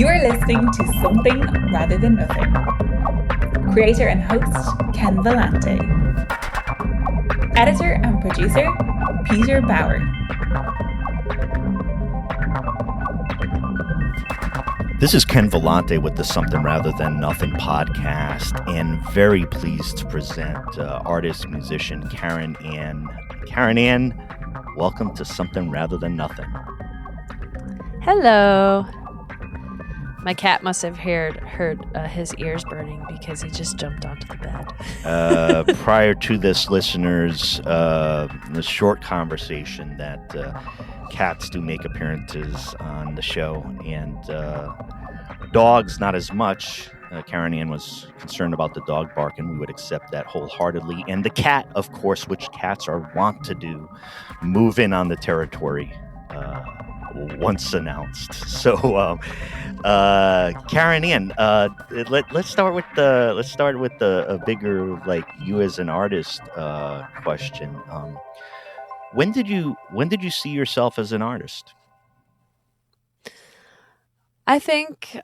You are listening to Something Rather Than Nothing. Creator and host, Ken Vellante. Editor and producer, Peter Bauer. This is Ken Vellante with the Something Rather Than Nothing podcast, and very pleased to present artist, musician Karyn Ann. Karyn Ann, welcome to Something Rather Than Nothing. Hello. My cat must have heard his ears burning because he just jumped onto the bed. Prior to this, listeners, the short conversation that cats do make appearances on the show, and dogs not as much. Karyn Ann was concerned about the dog barking. We would accept that wholeheartedly. And the cat, of course, which cats are wont to do, move in on the territory once announced. So, Karyn Ann, let's start with a bigger, like, you as an artist question. When did you see yourself as an artist? I think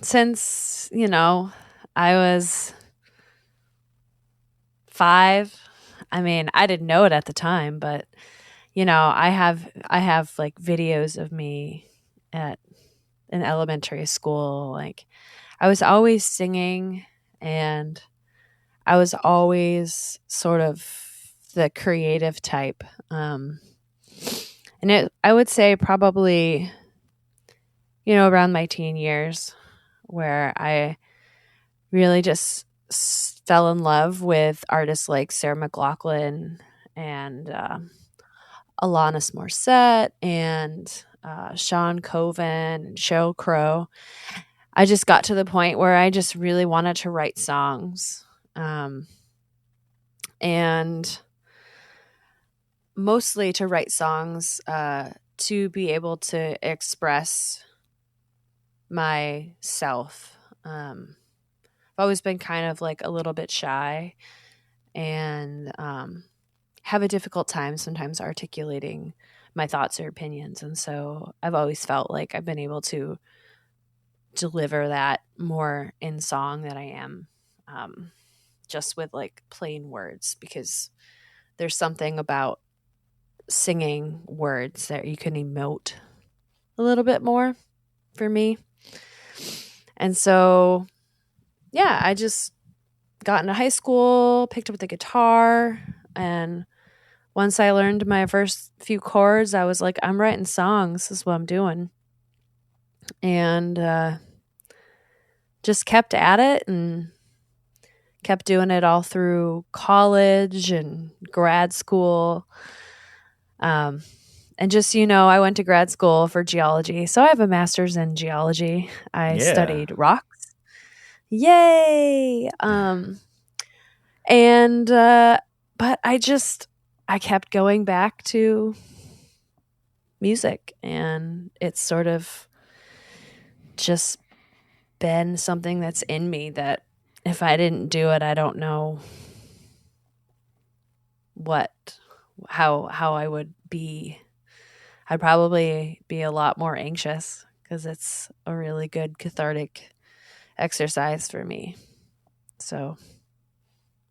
since, I was 5. I mean, I didn't know it at the time, but I have like videos of me in elementary school. Like, I was always singing, and I was always sort of the creative type. And I would say probably, around my teen years, where I really just fell in love with artists like Sarah McLachlan and Alanis Morissette and Sean Coven and Sheryl Crow. I just got to the point where I just really wanted to write songs. And mostly to write songs to be able to express myself. I've always been kind of like a little bit shy and have a difficult time sometimes articulating my thoughts or opinions. And so I've always felt like I've been able to deliver that more in song than I am just with like plain words, because there's something about singing words that you can emote a little bit more for me. And so, yeah, I just got into high school, picked up the guitar, and once I learned my first few chords, I was like, I'm writing songs. This is what I'm doing. And just kept at it and kept doing it all through college and grad school. And just, I went to grad school for geology. So I have a master's in geology. I studied rocks. Yay! But I kept going back to music, and it's sort of just been something that's in me that if I didn't do it, I don't know how I would be. I'd probably be a lot more anxious because it's a really good cathartic exercise for me. So,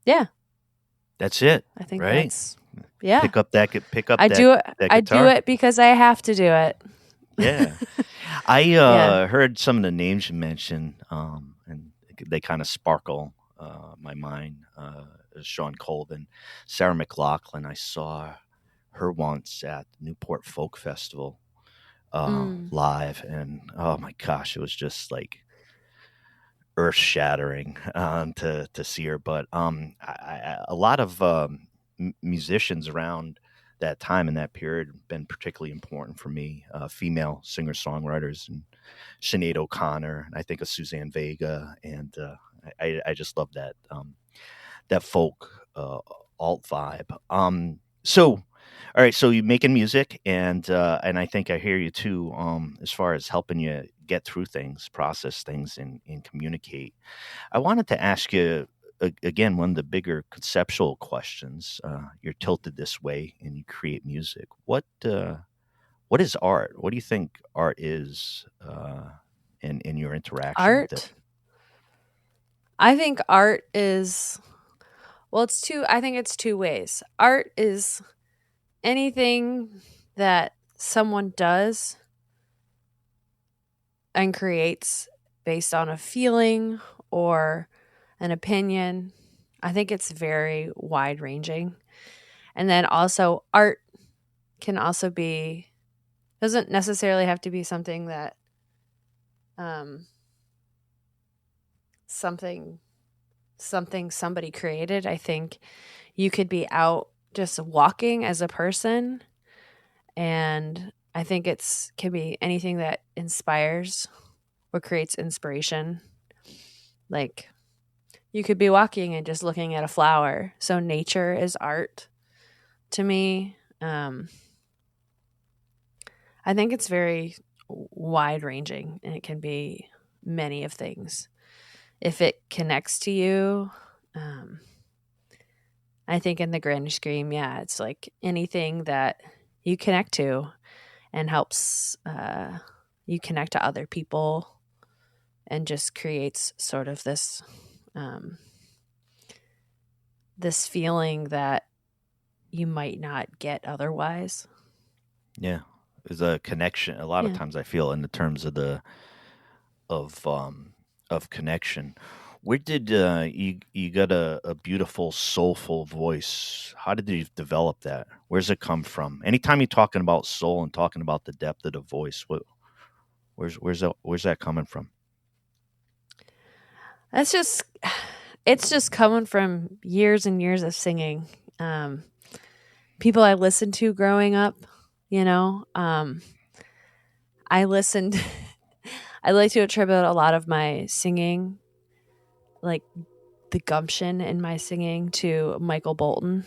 yeah. That's it. I think right? That's yeah. Pick up that guitar. I do it because I have to do it. Yeah. I heard some of the names you mentioned, and they kind of sparkle my mind. Sean Colvin, Sarah McLachlan. I saw her once at the Newport Folk Festival live, and oh my gosh, it was just like earth shattering to see her. But a lot of musicians around that time in that period have been particularly important for me. Female singer-songwriters, and Sinead O'Connor, and I think of Suzanne Vega, and I just love that that folk alt vibe. So, all right, so you're making music, and I think I hear you too, as far as helping you get through things, process things, and communicate. I wanted to ask you again, one of the bigger conceptual questions. You're tilted this way and you create music. What is art? What do you think art is in your interaction with it? Art. I think art is, well, I think it's two ways. Art is anything that someone does and creates based on a feeling or an opinion. I think it's very wide ranging. And then also art can also be, doesn't necessarily have to be something that something somebody created. I think you could be out just walking as a person, and I think can be anything that inspires or creates inspiration. Like you could be walking and just looking at a flower. So nature is art to me. I think it's very wide ranging, and it can be many of things. If it connects to you, I think in the grand scheme, yeah, it's like anything that you connect to and helps you connect to other people and just creates sort of this this feeling that you might not get otherwise. Yeah, there's a connection. A lot of times I feel in the terms of of connection. Where did you got a beautiful, soulful voice? How did you develop that? Where's it come from? Anytime you're talking about soul and talking about the depth of the voice, where's that coming from? It's just coming from years and years of singing. People I listened to growing up, I listened. I like to attribute a lot of my singing, like the gumption in my singing, to Michael Bolton.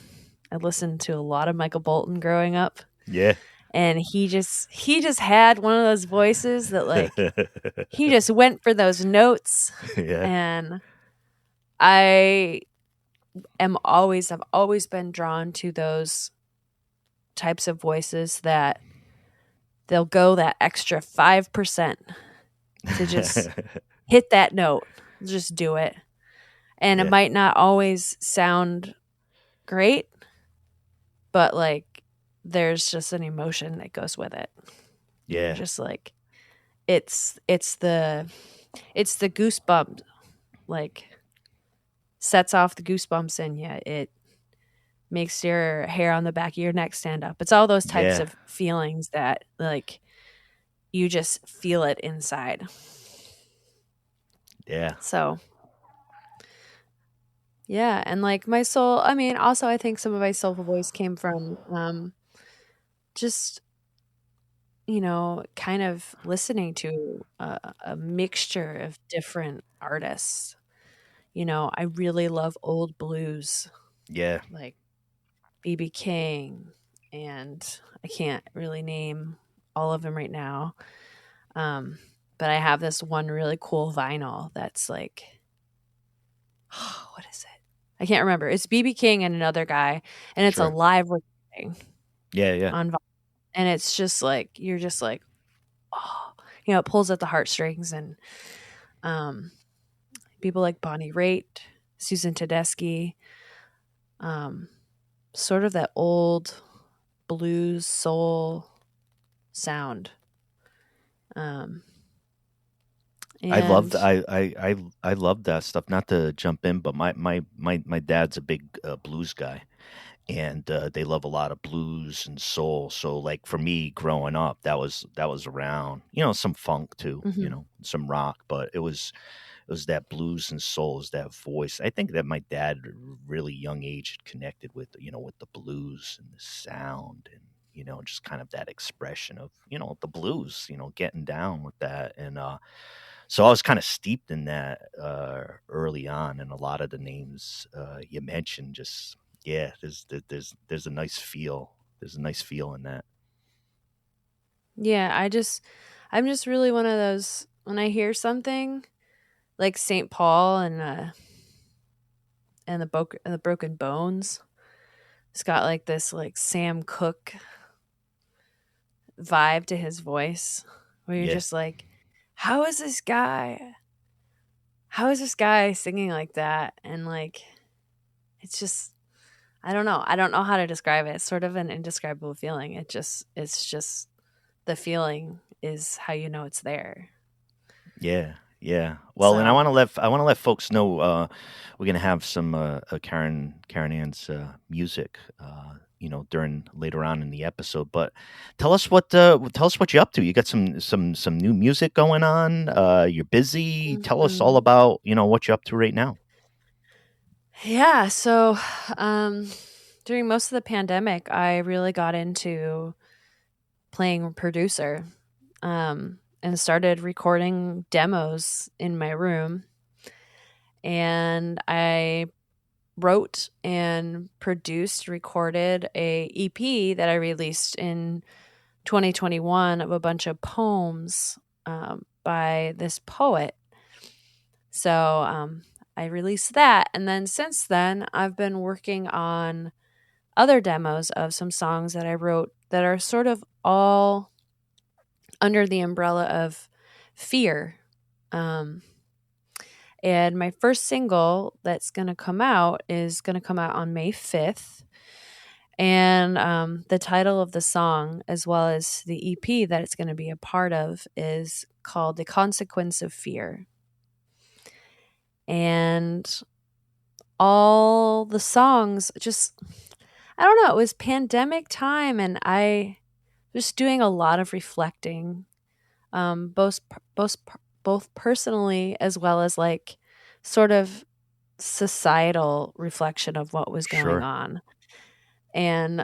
I listened to a lot of Michael Bolton growing up. Yeah. And he just had one of those voices that, like, he just went for those notes. Yeah. And I've always been drawn to those types of voices that they'll go that extra 5% to just hit that note, just do it. And it might not always sound great, but like there's just an emotion that goes with it. Yeah. Just like it's the goosebumps, like sets off the goosebumps in you. It makes your hair on the back of your neck stand up. It's all those types of feelings that, like, you just feel it inside. Yeah. So, yeah. And like my soul, I mean, also I think some of my soulful voice came from just, kind of listening to a mixture of different artists. I really love old blues. Yeah. Like B.B. King, and I can't really name all of them right now. But I have this one really cool vinyl that's like, what is it? I can't remember. It's B.B. King and another guy, and it's a live recording. Yeah. On vinyl. And it's just like, you're just like, oh, it pulls at the heartstrings. And people like Bonnie Raitt, Susan Tedeschi, sort of that old blues soul sound. I loved that stuff. Not to jump in, but my dad's a big blues guy, and they love a lot of blues and soul. So like for me growing up, that was around, some funk too, some rock, but it was that blues and soul, is that voice. I think that my dad at a really young age had connected with, with the blues and the sound, and just kind of that expression of, the blues, getting down with that. And so I was kind of steeped in that early on, and a lot of the names you mentioned, just there's a nice feel. There's a nice feel in that. Yeah, I'm just really one of those, when I hear something like St. Paul and the Broken Bones, it's got like this like Sam Cooke vibe to his voice, where you're just like, how is this guy singing like that? And like, it's just, I don't know. I don't know how to describe it. It's sort of an indescribable feeling. It's just the feeling is how you know it's there. Yeah, yeah. Well, and I So, want to let folks know we're gonna have some Karyn Ann's music, during later on in the episode. But tell us what you're up to. You got some new music going on. You're busy. Tell us all mhm. about what you're up to right now. Yeah. So, during most of the pandemic, I really got into playing producer, and started recording demos in my room. And I wrote and recorded a EP that I released in 2021 of a bunch of poems by this poet. So I released that. And then since then, I've been working on other demos of some songs that I wrote that are sort of all under the umbrella of fear. And my first single that's going to come out is going to come out on May 5th. And the title of the song, as well as the EP that it's going to be a part of, is called The Consequence of Fear. And all the songs just, I don't know, it was pandemic time and I was doing a lot of reflecting, both personally as well as like sort of societal reflection of what was going Sure. on. And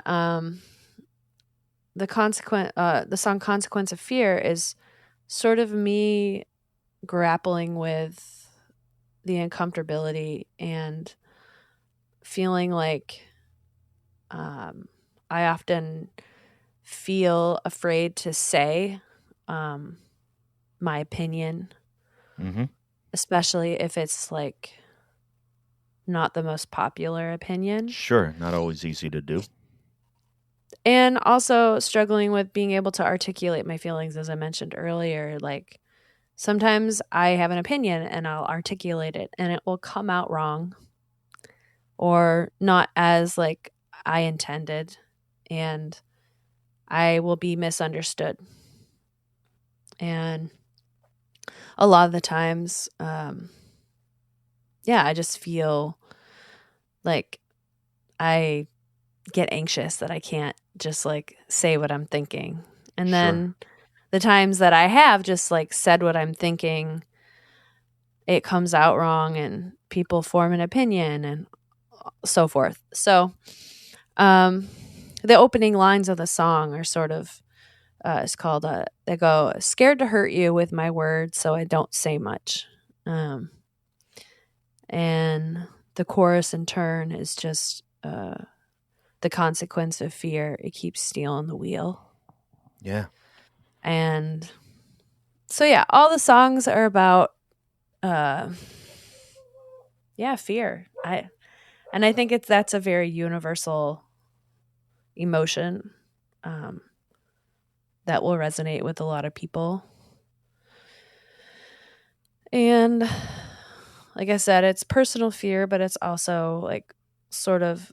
the song Consequence of Fear is sort of me grappling with the uncomfortability and feeling like I often feel afraid to say my opinion, Mm-hmm. especially if it's like not the most popular opinion. Sure. Not always easy to do. And also struggling with being able to articulate my feelings, as I mentioned earlier. Like sometimes I have an opinion and I'll articulate it and it will come out wrong or not as like I intended, and I will be misunderstood. And a lot of the times, I just feel like I get anxious that I can't just like say what I'm thinking. And Sure. then the times that I have just like said what I'm thinking, it comes out wrong and people form an opinion and so forth. So the opening lines of the song are sort of, it's called, they go, scared to hurt you with my words, so I don't say much. And the chorus in turn is just the consequence of fear. It keeps stealing the wheel. Yeah. And so, yeah, all the songs are about, fear. I think that's a very universal emotion that will resonate with a lot of people. And like I said, it's personal fear, but it's also like sort of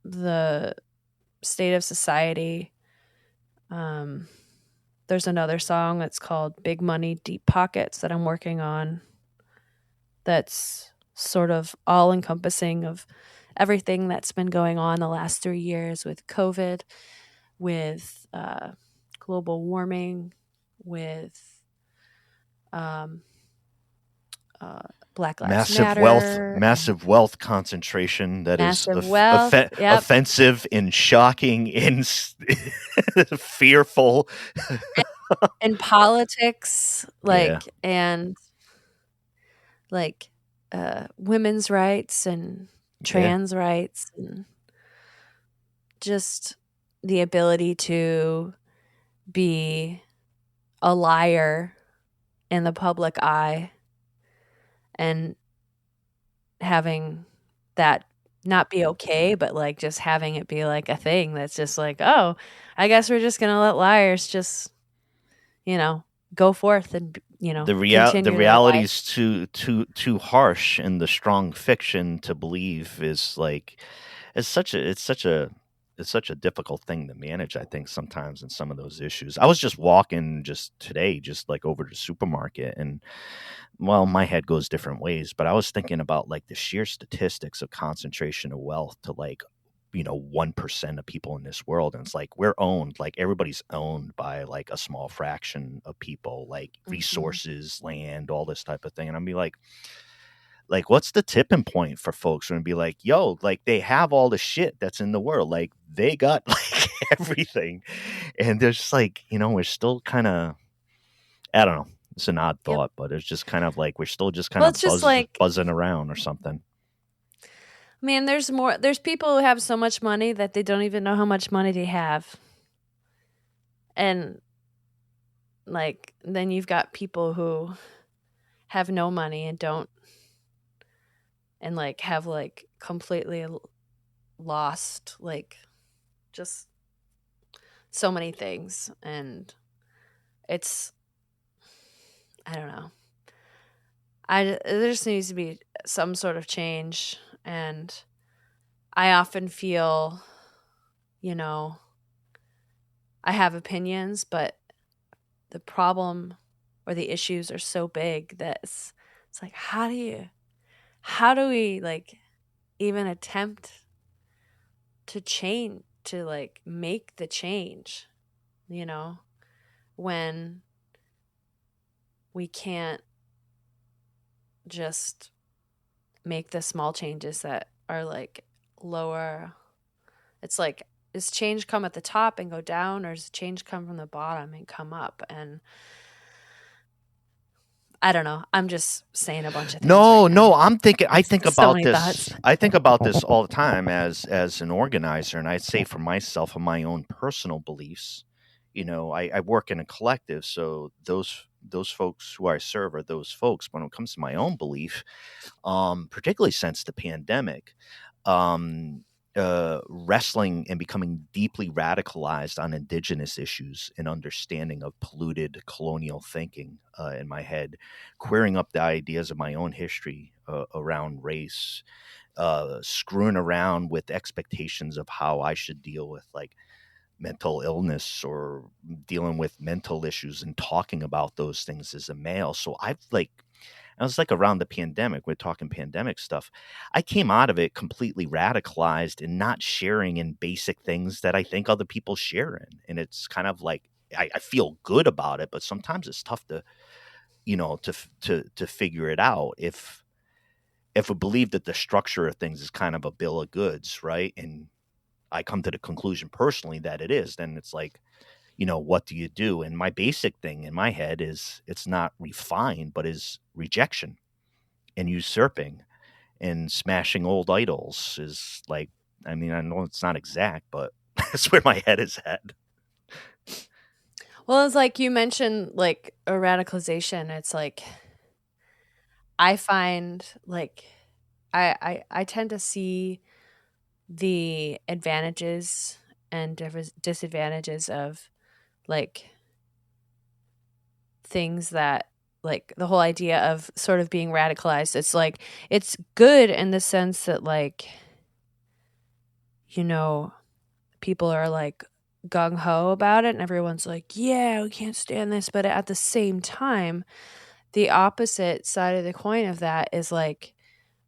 the state of society. There's another song that's called Big Money, Deep Pockets that I'm working on that's sort of all encompassing of everything that's been going on the last 3 years with COVID, with global warming, with Black Lives Matter. Massive wealth concentration that is Massive wealth, yep. offensive and shocking and fearful. And politics, like, Yeah. and like women's rights and trans rights, and just the ability to be a liar in the public eye and having that not be okay, but like just having it be like a thing that's just like, oh, I guess we're just gonna let liars just, go forth and the continue their reality life. is too harsh, and the strong fiction to believe is like it's such a difficult thing to manage, I think, sometimes in some of those issues. I was just walking just today, just like over to the supermarket, and well, my head goes different ways, but I was thinking about like the sheer statistics of concentration of wealth to like 1% of people in this world. And it's like we're owned, like everybody's owned by like a small fraction of people, like resources, land, all this type of thing. And I'd be like what's the tipping point for folks when be like, yo, like they have all the shit that's in the world, like they got like everything, and there's just like we're still kind of, I don't know, it's an odd thought, but it's just kind of like we're still just kind of buzzing around or something. Man, there's people who have so much money that they don't even know how much money they have. And like then you've got people who have no money and don't, and like have like completely lost like just so many things. And it's, I don't know. There just needs to be some sort of change. And I often feel, I have opinions, but the problem or the issues are so big that it's like, how do we like even attempt to change, to like make the change, when we can't just make the small changes that are like lower. It's like, does change come at the top and go down, or does change come from the bottom and come up? And I don't know. I'm just saying a bunch of things. No, I think about this. Thoughts. I think about this all the time as an organizer, and I'd say for myself and my own personal beliefs. I work in a collective, so those folks who I serve are those folks. When it comes to my own belief, particularly since the pandemic, wrestling and becoming deeply radicalized on indigenous issues and understanding of polluted colonial thinking in my head, queering up the ideas of my own history around race, screwing around with expectations of how I should deal with like mental illness or dealing with mental issues and talking about those things as a male. So I was like around the pandemic, we're talking pandemic stuff. I came out of it completely radicalized and not sharing in basic things that I think other people share in. And it's kind of like, I feel good about it, but sometimes it's tough to, to figure it out. If we believe that the structure of things is kind of a bill of goods, right? And I come to the conclusion personally that it is, then it's like, what do you do? And my basic thing in my head is it's not refined, but is rejection and usurping and smashing old idols is like, I mean, I know it's not exact, but that's where my head is at. Well, it's like you mentioned, like a radicalization. It's like, I find like, I tend to see the advantages and disadvantages of like things that, like the whole idea of sort of being radicalized. It's like, it's good in the sense that like, people are like gung-ho about it and everyone's like, yeah, we can't stand this. But at the same time, the opposite side of the coin of that is like,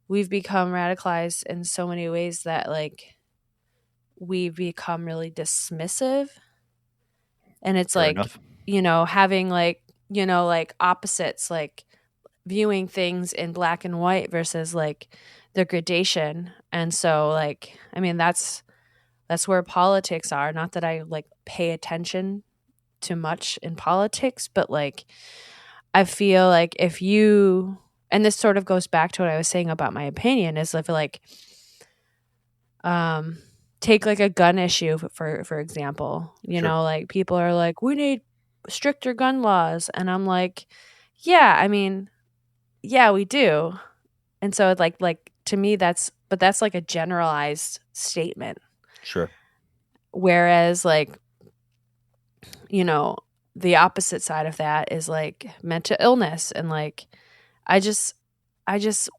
we've become radicalized in so many ways that like we've become really dismissive. And it's Fair like, enough. Having like, like opposites, like viewing things in black and white versus like the gradation. And so like, I mean, that's where politics are. Not that I like pay attention to much in politics, but like, I feel like if you, and this sort of goes back to what I was saying about my opinion, is I feel like, take like a gun issue for example, Sure. like people are like, we need stricter gun laws, and I'm like, yeah, I mean, yeah, we do. And so like to me that's like a generalized statement. Sure. Whereas like, the opposite side of that is like mental illness. And like, I just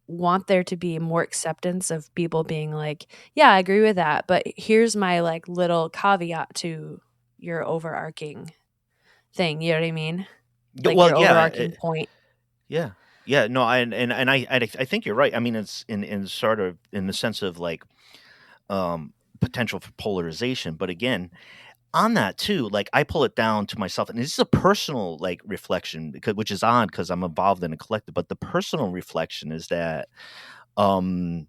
want there to be more acceptance of people being like, yeah, I agree with that, but here's my like little caveat to your overarching thing. You know what I mean? Like Well, your yeah, overarching point. yeah, yeah. No, I think you're right. I mean, it's in sort of in the sense of like potential for polarization, but again, on that too, like I pull it down to myself, and this is a personal like reflection because which is odd because I'm involved in a collective. But the personal reflection is that the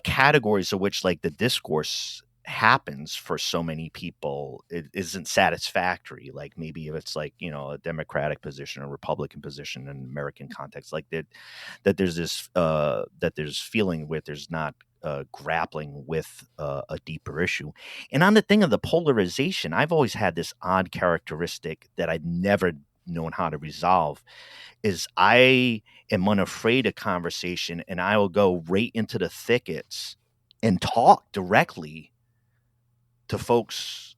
categories of which like the discourse happens for so many people it isn't satisfactory. Like maybe if it's like a Democratic position or Republican position in American context, like that there's this that there's feeling with there's not grappling with a deeper issue. And on the thing of the polarization, I've always had this odd characteristic that I've never known how to resolve is I am unafraid of conversation and I will go right into the thickets and talk directly to folks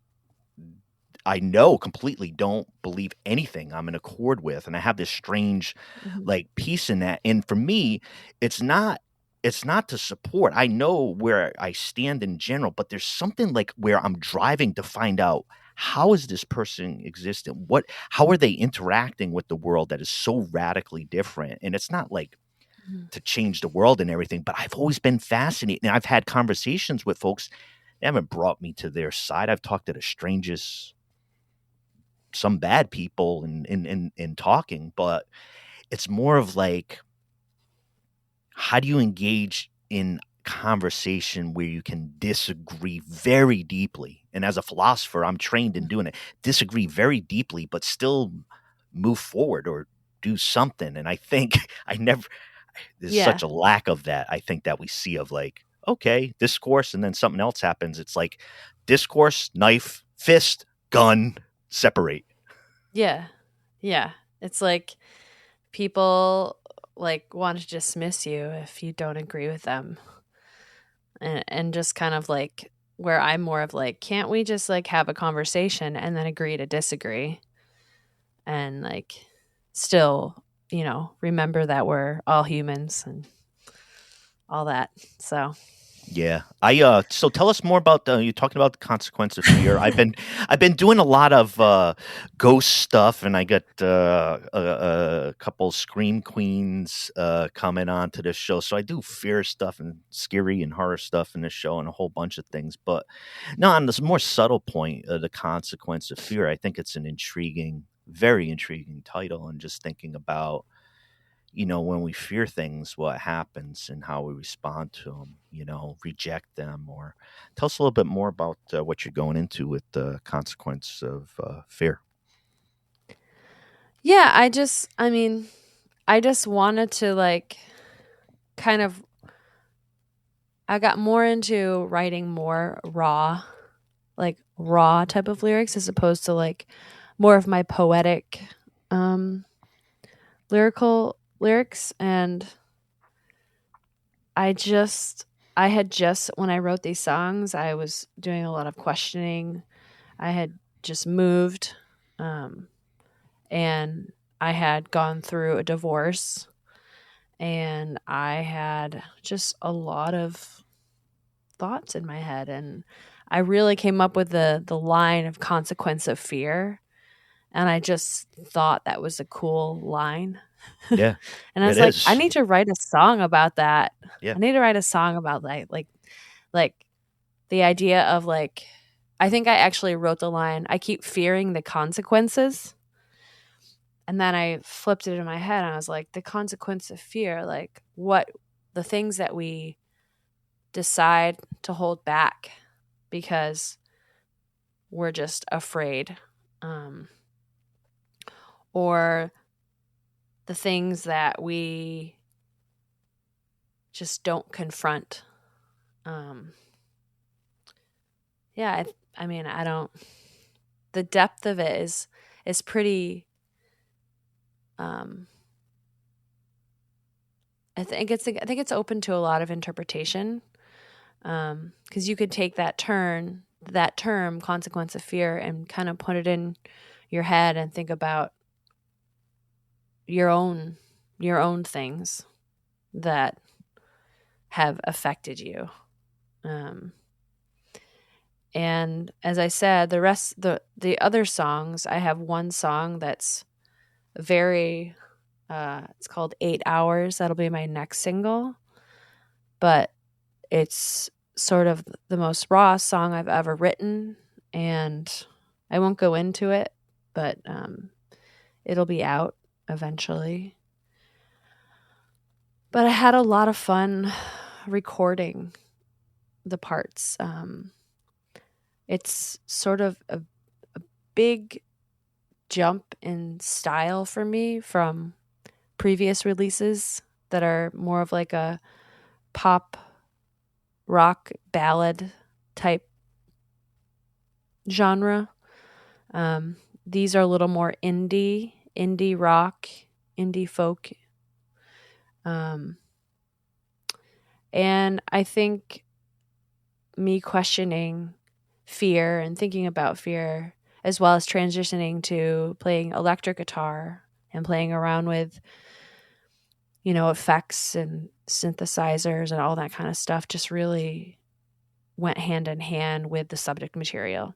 I know completely don't believe anything I'm in accord with. And I have this strange like peace in that. And for me, it's not to support. I know where I stand in general, but there's something like where I'm driving to find out how is this person existent? How are they interacting with the world that is so radically different? And it's not like to change the world and everything, but I've always been fascinated. And I've had conversations with folks that haven't brought me to their side. I've talked to the strangest, some bad people in talking, but it's more of like, how do you engage in conversation where you can disagree very deeply? And as a philosopher, I'm trained in doing it, disagree very deeply, but still move forward or do something. And I think there's such a lack of that. I think that we see of like, okay, discourse, and then something else happens. It's like discourse, knife, fist, gun, separate. Yeah. Yeah. It's like people like want to dismiss you if you don't agree with them. And just kind of like where I'm more of like, can't we just like have a conversation and then agree to disagree? And like still, remember that we're all humans and all that. So yeah, so tell us more about you talking about the consequence of fear. I've been doing a lot of ghost stuff, and I got a couple scream queens coming on to this show. So I do fear stuff and scary and horror stuff in this show, and a whole bunch of things. But no, on this more subtle point, the consequence of fear, I think it's an intriguing, very intriguing title, and just thinking about when we fear things, what happens and how we respond to them, reject them, or tell us a little bit more about what you're going into with the consequence of fear. Yeah, I just wanted to like kind of, I got more into writing more raw type of lyrics as opposed to like more of my poetic lyrical lyrics. And I had just, when I wrote these songs, I was doing a lot of questioning. I had just moved, and I had gone through a divorce, and I had just a lot of thoughts in my head. And I really came up with the line of consequence of fear. And I just thought that was a cool line. Yeah. And I was like, I need to write a song about that. Yeah. I need to write a song about that. Like the idea of like, I think I actually wrote the line, I keep fearing the consequences. And then I flipped it in my head and I was like, the consequence of fear, like what the things that we decide to hold back because we're just afraid. Or the things that we just don't confront. Yeah, I mean, I don't. The depth of it is pretty. I think it's open to a lot of interpretation, because you could take that turn that term, consequence of fear, and kind of put it in your head and think about your own things that have affected you. And as I said, the other songs, I have one song that's very, it's called 8 Hours. That'll be my next single. But it's sort of the most raw song I've ever written. And I won't go into it, but it'll be out eventually. But I had a lot of fun recording the parts. It's sort of a big jump in style for me from previous releases that are more of like a pop rock ballad type genre. These are a little more indie rock, indie folk. And I think me questioning fear and thinking about fear, as well as transitioning to playing electric guitar and playing around with, effects and synthesizers and all that kind of stuff, just really went hand in hand with the subject material.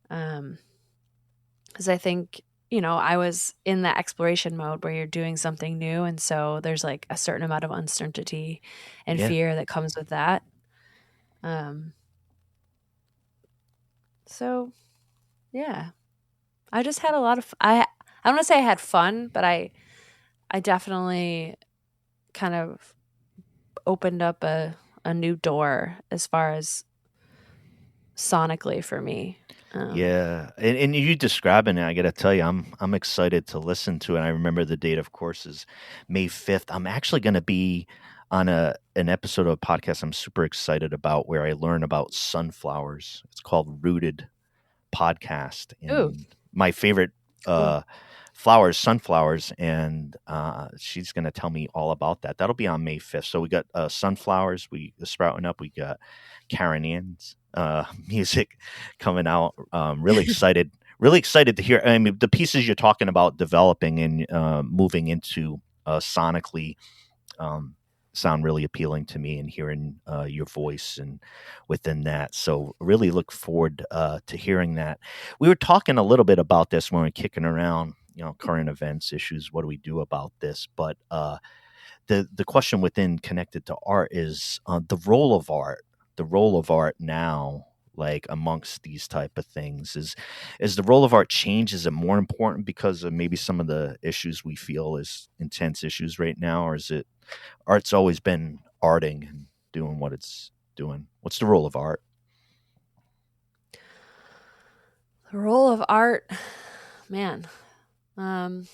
Because I think, I was in that exploration mode where you're doing something new. And so there's like a certain amount of uncertainty and fear that comes with that. So, yeah, I just had a lot of, I don't want to say I had fun, but I definitely kind of opened up a new door as far as sonically for me. Yeah, and you describing it, I got to tell you, I'm excited to listen to it. I remember the date, of course, is May 5th. I'm actually going to be on an episode of a podcast I'm super excited about where I learn about sunflowers. It's called Rooted Podcast, and Ooh. my favorite flowers, sunflowers, and she's going to tell me all about that. That'll be on May 5th. So we got sunflowers, we sprouting up. We got Karyn Ann's music coming out. Really excited to hear. I mean, the pieces you're talking about developing and moving into sonically sound really appealing to me, and hearing your voice and within that. So really look forward to hearing that. We were talking a little bit about this when we were kicking around, current events, issues. What do we do about this? But the question within connected to art is the role of art now, like amongst these type of things. Is the role of art change? Is it more important because of maybe some of the issues we feel is intense issues right now? Or is it art's always been arting and doing what it's doing? What's the role of art? The role of art, man. I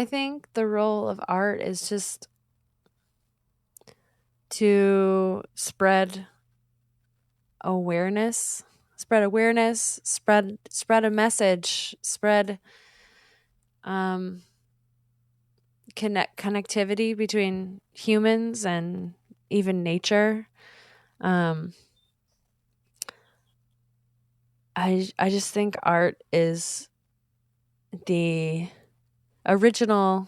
think the role of art is just to spread awareness, spread a message, spread connectivity between humans and even nature. I just think art is the original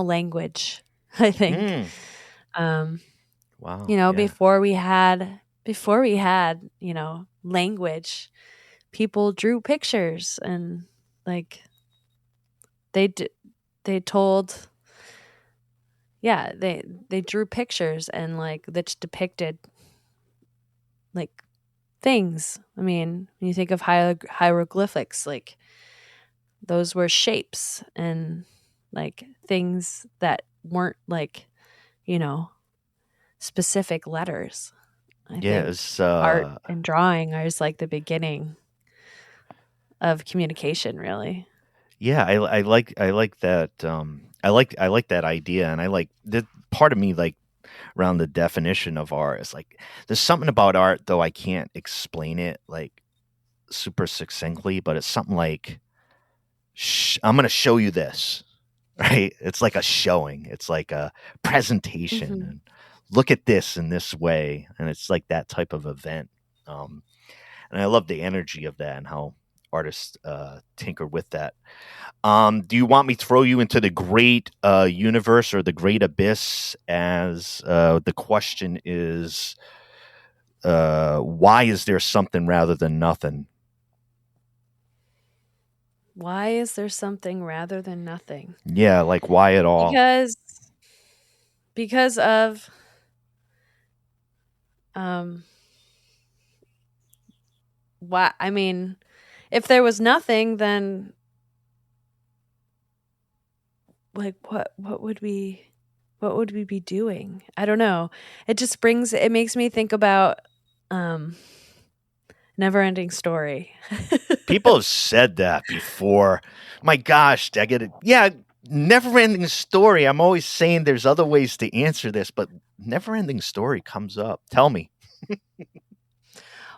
language, I think. Wow. Before we had, language, people drew pictures, and like they told, they drew pictures and like that depicted like things. I mean, when you think of hieroglyphics, like those were shapes and like things that weren't like, specific letters. I think art and drawing are just like the beginning of communication, really. Yeah, I like that. I like that idea, and I like that part of me, like around the definition of art. Is like there's something about art, though I can't explain it like super succinctly, but it's something like I'm going to show you this, right? It's like a showing. It's like a presentation. Mm-hmm. And look at this in this way, and it's like that type of event. And I love the energy of that and how artists tinker with that. Do you want me to throw you into the great universe or the great abyss? As the question is, why is there something rather than nothing? Why is there something rather than nothing? Yeah, like why at all? Because of why, I mean, if there was nothing, then like what would we be doing? I don't know. It makes me think about Never Ending Story. People have said that before. My gosh, I get it. Yeah, Never Ending Story. I'm always saying there's other ways to answer this, but Never Ending Story comes up. Tell me.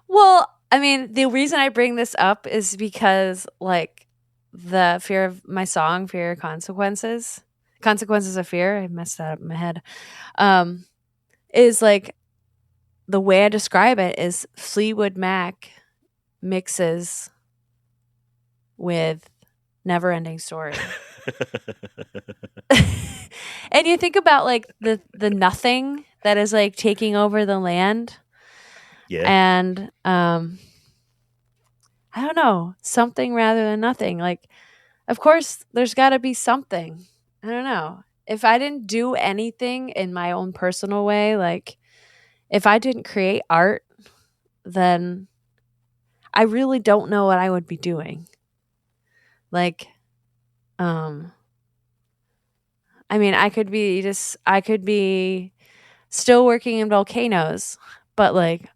Well, I mean, the reason I bring this up is because, like, the fear of my song, Fear of Consequences of Fear, I messed that up in my head, is like, the way I describe it is Fleetwood Mac mixes with Never Ending Story. And you think about, like, the nothing that is, like, taking over the land. Yeah. And I don't know, something rather than nothing. Like, of course, there's got to be something. I don't know. If I didn't do anything in my own personal way, like if I didn't create art, then I really don't know what I would be doing. Like, I mean, I could be still working in volcanoes, but like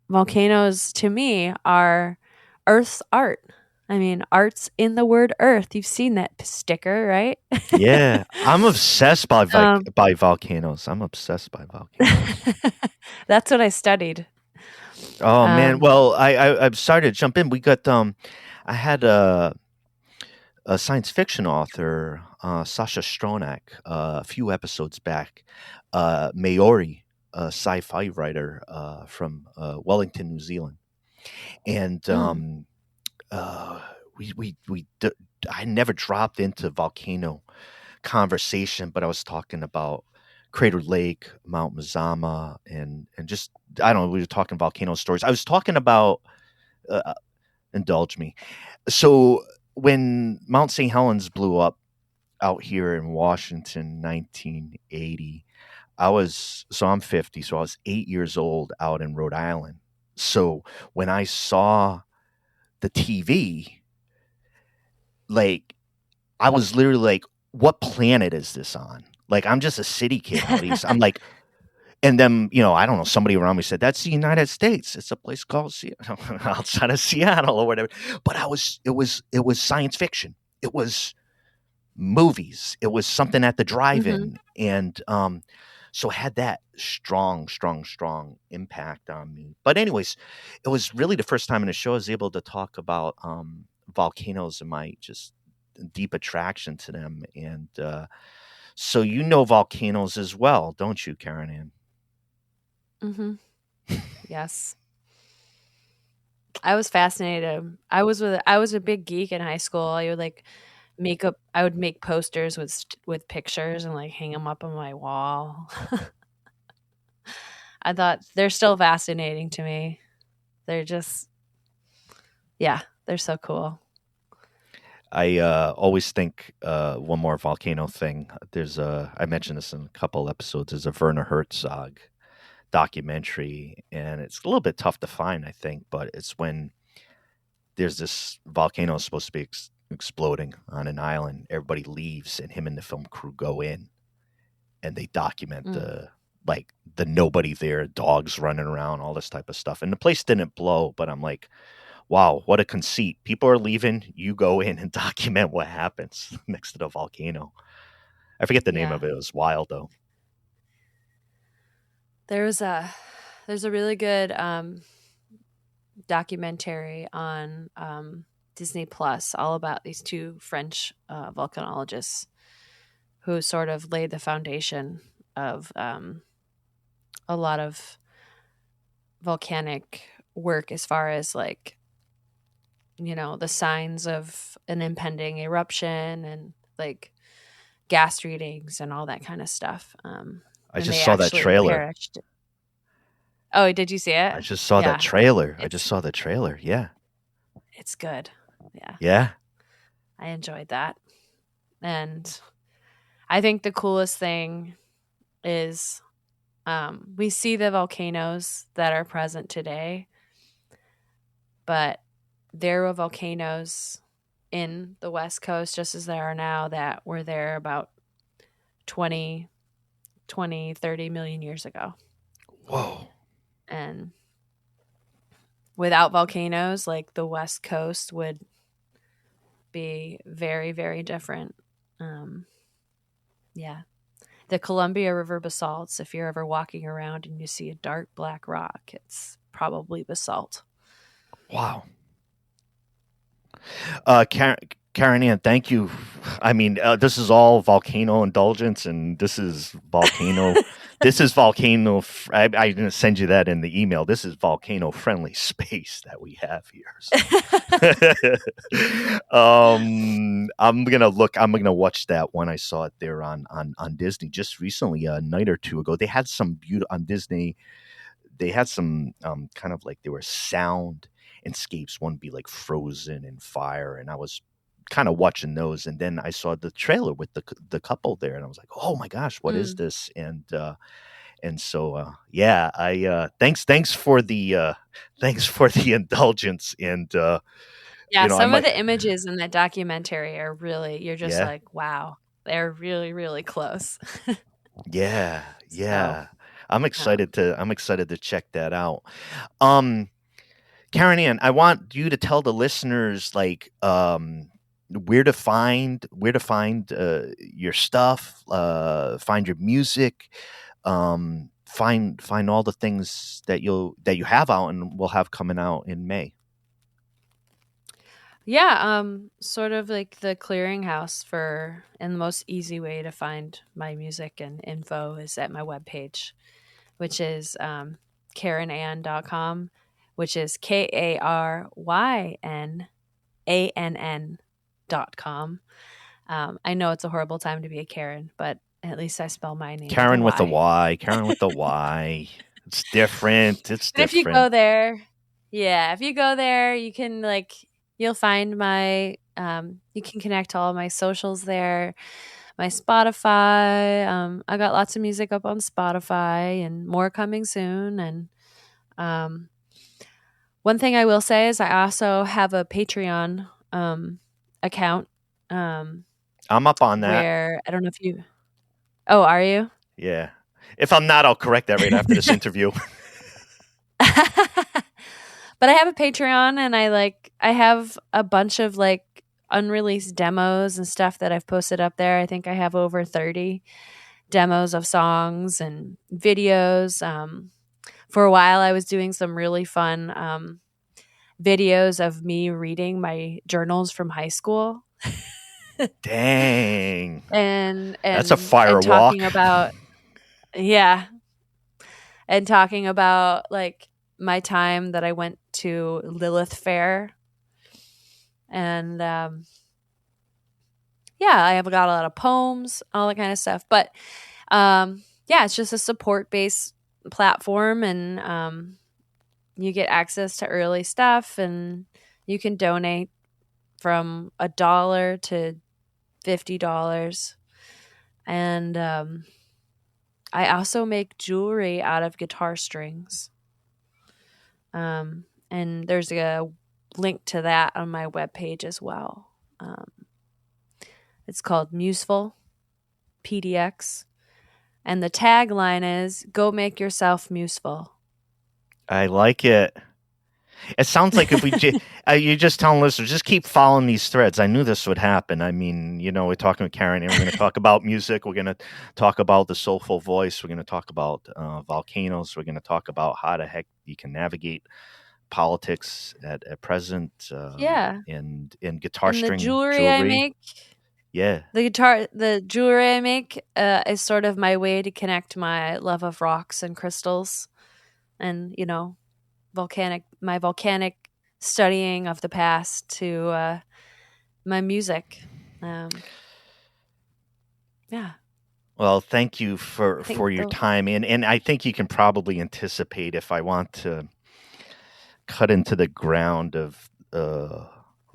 volcanoes to me are Earth's art. I mean, art's in the word earth. You've seen that sticker, right? Yeah. I'm obsessed by volcanoes. I'm obsessed by volcanoes. That's what I studied. Oh, man. Well, I'm sorry to jump in. We got, I had a science fiction author, Sasha Stronach, a few episodes back, Maori, a sci-fi writer from Wellington, New Zealand. And I never dropped into volcano conversation, but I was talking about Crater Lake, Mount Mazama, and just I don't know. We were talking volcano stories. I was talking about indulge me. So when Mount St. Helens blew up out here in Washington, 1980, I'm 50, so I was 8 years old out in Rhode Island. So when I saw the TV, like I was literally like, what planet is this on? Like, I'm just a city kid out east. I'm like, and then, I don't know, somebody around me said, that's the United States. It's a place called outside of Seattle or whatever. But it was science fiction. It was movies. It was something at the drive-in. And so it had that strong impact on me. But anyways, it was really the first time in the show I was able to talk about volcanoes and my just deep attraction to them. And so volcanoes as well, don't you, Karyn Ann? Yes. I was fascinated. I was a big geek in high school. I would make posters with pictures and like hang them up on my wall. I thought they're still fascinating to me. They're just, yeah, they're so cool. I always think one more volcano thing. I mentioned this in a couple episodes. There's a Werner Herzog documentary, and it's a little bit tough to find, I think, but it's when there's this volcano supposed to be exploding on an island. Everybody leaves, and him and the film crew go in, and they document the nobody there, dogs running around, all this type of stuff. And the place didn't blow, but I'm like, wow, what a conceit. People are leaving, you go in and document what happens next to the volcano. I forget the name of it. It was wild, though. There's a really good documentary on Disney Plus all about these two French volcanologists who sort of laid the foundation of a lot of volcanic work as far as like, the signs of an impending eruption and like gas readings and all that kind of stuff. I just saw that trailer. Perished. Oh, did you see it? I just saw that trailer. Yeah. It's good. Yeah. Yeah. I enjoyed that. And I think the coolest thing is we see the volcanoes that are present today, but there were volcanoes in the West Coast just as there are now that were there about 20, 30 million years ago. Whoa. And without volcanoes, like the West Coast would be very, very different. Yeah. The Columbia River basalts, if you're ever walking around and you see a dark black rock, it's probably basalt. Wow. Karyn Ann, thank you. I mean, this is all volcano indulgence, and this is volcano. I'm going to send you that in the email. This is volcano friendly space that we have here. So. I'm gonna watch that one. I saw it there on Disney just recently, a night or two ago. They had some on Disney. They had some kind of like there were sound escapes. One be like Frozen and fire, and I was kind of watching those, and then I saw the trailer with the couple there, and I was like, oh my gosh, what is this? And so I thanks for the indulgence, and some of the images in that documentary are really, you're just like, wow, they're really, really close. yeah so, I'm excited to check that out. Karyn Ann, I want you to tell the listeners like where to find your stuff, find your music, find all the things that you have out and will have coming out in May. Yeah, sort of like the clearinghouse and the most easy way to find my music and info is at my webpage, which is KarynAnn.com, which is KarynAnn.com. I know it's a horrible time to be a Karen, but at least I spell my name Karen with a Y. Karen with the Y. It's different. If you go there, you can you'll find my you can connect to all my socials there, my Spotify. I got lots of music up on Spotify and more coming soon. And one thing I will say is I also have a Patreon account. I'm up on that. Where I don't know if you. Oh, are you? Yeah. If I'm not, I'll correct that right after this interview. But I have a Patreon, and I have a bunch of unreleased demos and stuff that I've posted up there. I think I have over 30 demos of songs and videos. For a while, I was doing some really fun videos of me reading my journals from high school. Dang. And that's a fire and talking walk. And talking about my time that I went to Lilith Fair. And I have got a lot of poems, all that kind of stuff. But it's just a support-based platform, and you get access to early stuff, and you can donate from $1 to $50. And I also make jewelry out of guitar strings. And there's a link to that on my webpage as well. It's called Museful PDX. And the tagline is, go make yourself museful. I like it. It sounds like if we you're just telling listeners, just keep following these threads. I knew this would happen. I mean, we're talking with Karyn, and we're going to talk about music. We're going to talk about the soulful voice. We're going to talk about volcanoes. We're going to talk about how the heck you can navigate politics at present. And guitar and string the jewelry I make. Yeah. The jewelry I make is sort of my way to connect my love of rocks and crystals, and volcanic studying of the past to my music. Yeah. Well, thank you for your time. And I think you can probably anticipate if I want to cut into the ground of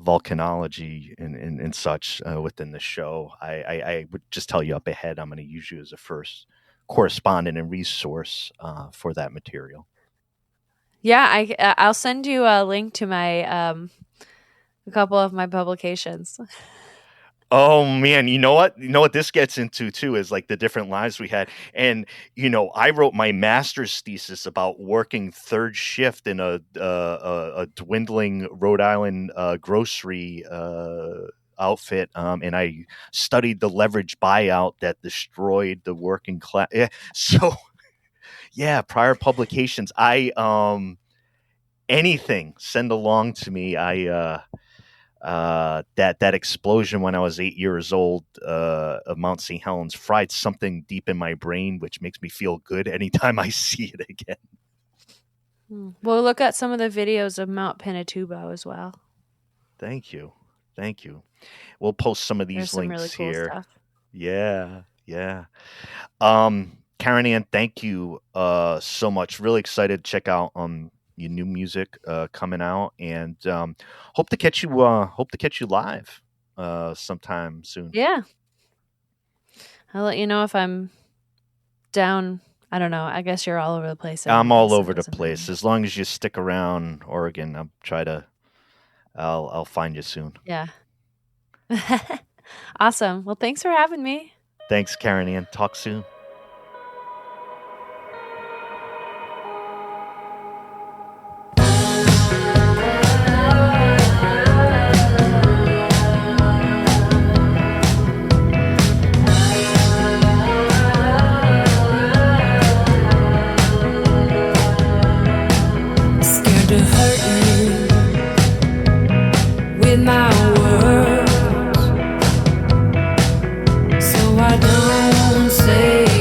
volcanology and such within the show, I would just tell you up ahead, I'm going to use you as a first correspondent and resource for that material. Yeah, I'll send you a link to my a couple of my publications. Oh man, you know what this gets into too is like the different lives we had. And I wrote my master's thesis about working third shift in a dwindling Rhode Island grocery outfit, and I studied the leverage buyout that destroyed the working class. Yeah, so yeah, prior publications. Anything send along to me. That explosion when I was 8 years old of Mount St. Helens fried something deep in my brain, which makes me feel good anytime I see it again. We'll look at some of the videos of Mount Pinatubo as well. Thank you. We'll post some of these links really cool here. Stuff. Yeah. Karyn Ann, thank you so much. Really excited to check out your new music coming out, and hope to catch you live sometime soon. Yeah, I'll let you know if I'm down. I don't know. I guess you're all over the place. I'm all over the place. As long as you stick around Oregon, I'll find you soon. Yeah. Awesome. Well, thanks for having me. Thanks, Karyn Ann. Talk soon. Say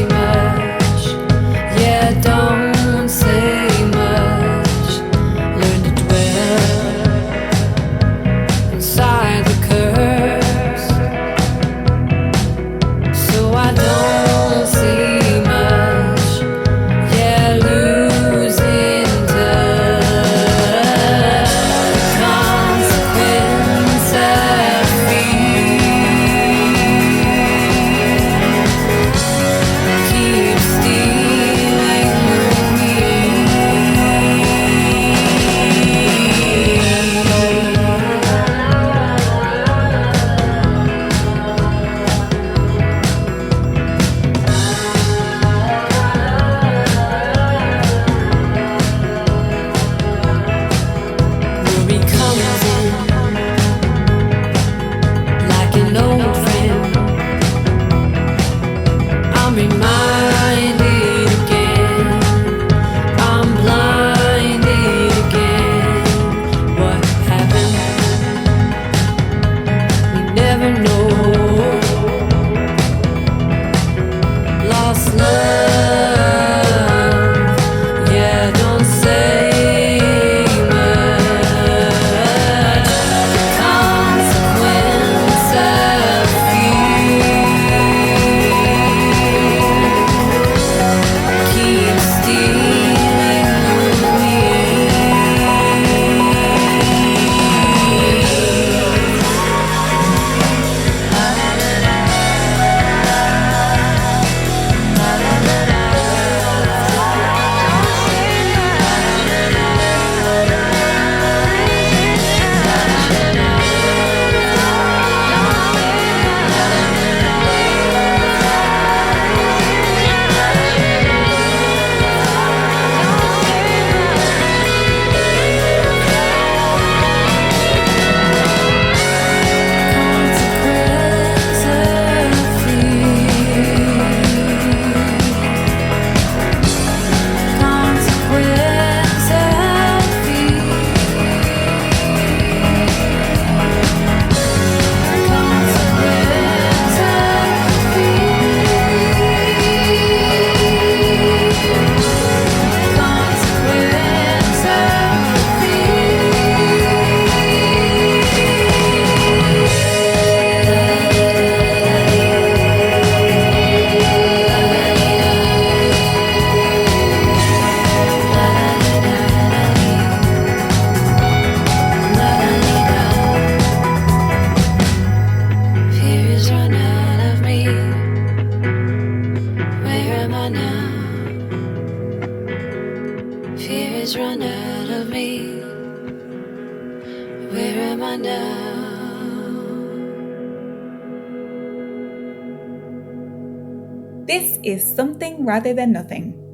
This is Something Rather Than Nothing.